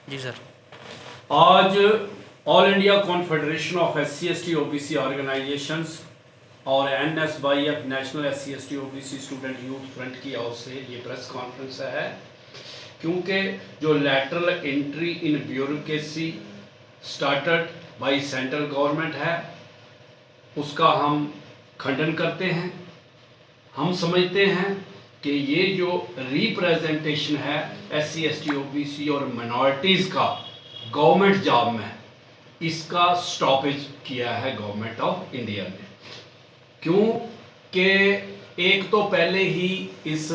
जी sir. आज all India confederation of SC ST OBC organisations और NSYF national SC ST OBC student youth front की ओर से ये press conference है, क्योंकि जो lateral entry in bureaucracy started by central government है उसका हम खंडन करते हैं। हम समझते हैं कि ये जो रिप्रेजेंटेशन है SC ST OBC और माइनॉरिटीज़ का गवर्नमेंट जॉब में, इसका स्टॉपेज किया है गवर्नमेंट ऑफ इंडिया ने। क्यों कि एक तो पहले ही इस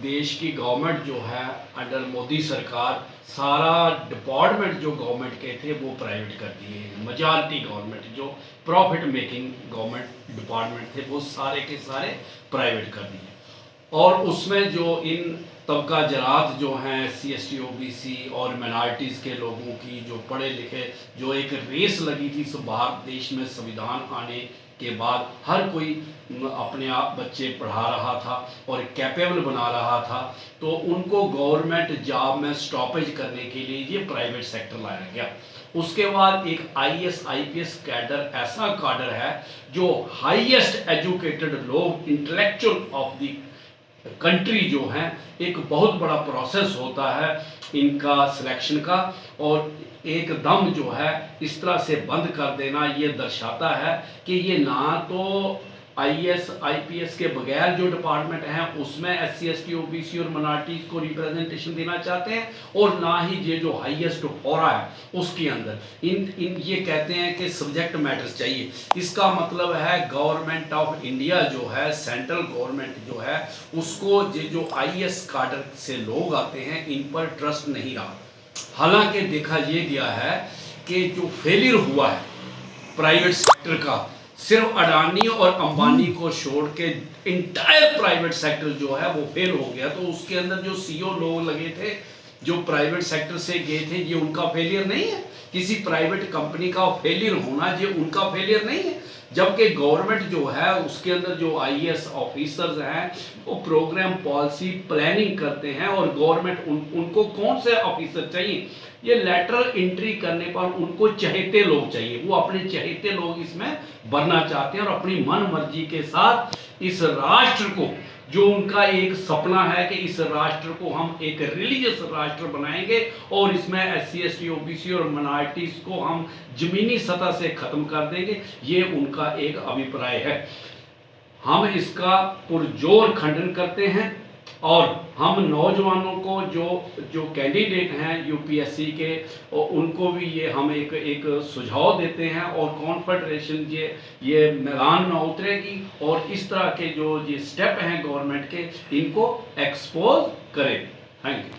देश की गवर्नमेंट जो है अंडर मोदी सरकार सारा डिपार्टमेंट जो गवर्नमेंट के थे वो प्राइवेट कर दिए हैं। मेजॉरिटी गवर्नमेंट जो प्रॉफिट मेकिंग गवर्नमेंट डिपार्टमेंट थे वो सारे के सारे प्राइवेट कर दिए। और उसमें जो इन तबका जरात जो हैं SC ST OBC और माइनॉरिटीज़ के लोगों की जो पढ़े लिखे जो एक रेस लगी थी इस भारत देश में संविधान आने के बाद हर कोई अपने आप बच्चे पढ़ा रहा था और कैपेबल बना रहा था, तो उनको गवर्नमेंट जॉब में स्टॉपेज करने के लिए ये प्राइवेट सेक्टर लाया गया। उसके बाद एक IAS IPS कैडर ऐसा काडर है जो हाईएस्ट एजुकेटेड लोग इंटेलेक्चुअल ऑफ द कंट्री जो है, एक बहुत बड़ा प्रोसेस होता है इनका सिलेक्शन का, और एकदम जो है इस तरह से बंद कर देना ये दर्शाता है कि ये ना तो IAS IPS के बगैर जो डिपार्टमेंट हैं उसमें SC ST OBC और माइनॉरिटीज को रिप्रेजेंटेशन देना चाहते हैं, और ना ही ये जो हाईएस्ट हो रहा है उसके अंदर इन ये कहते हैं कि सब्जेक्ट मैटर्स चाहिए। इसका मतलब है गवर्नमेंट ऑफ इंडिया जो है, सेंट्रल गवर्नमेंट जो है, उसको ये जो IAS काडर से लोग आते हैं इन पर ट्रस्ट नहीं रहा। हालांकि देखा ये गया है कि जो फेलियर हुआ है प्राइवेट सेक्टर का, सिर्फ अडानी और अंबानी को छोड़ के इंटायर प्राइवेट सेक्टर जो है वो फेल हो गया। तो उसके अंदर जो CEO लोग लगे थे जो प्राइवेट सेक्टर से गए थे, ये उनका फेलियर नहीं है। किसी प्राइवेट कंपनी का फेलियर होना ये उनका फेलियर नहीं है। जबकि गवर्नमेंट जो है उसके अंदर जो IAS ऑफिसर्स हैं वो प्रोग्राम पॉलिसी प्लानिंग करते हैं, और गवर्नमेंट उनको कौन से ऑफिसर चाहिए, ये लेटरल एंट्री करने पर उनको चहेते लोग चाहिए। वो अपने चहेते लोग इसमें भरना चाहते हैं और अपनी मन मर्जी के साथ इस राष्ट्र को, जो उनका एक सपना है कि इस राष्ट्र को हम एक रिलीजियस राष्ट्र बनाएंगे और इसमें SC ST OBC और माइनॉरिटीज को हम जमीनी सतह से खत्म कर देंगे, ये उनका एक अभिप्राय है। हम इसका पुरजोर खंडन करते हैं, और हम नौजवानों को जो जो कैंडिडेट हैं UPSC के, और उनको भी ये हम एक सुझाव देते हैं, और कॉन्फेडरेशन ये मैदान में उतरेगी और इस तरह के जो ये स्टेप हैं गवर्नमेंट के, इनको एक्सपोज करें। Thank you.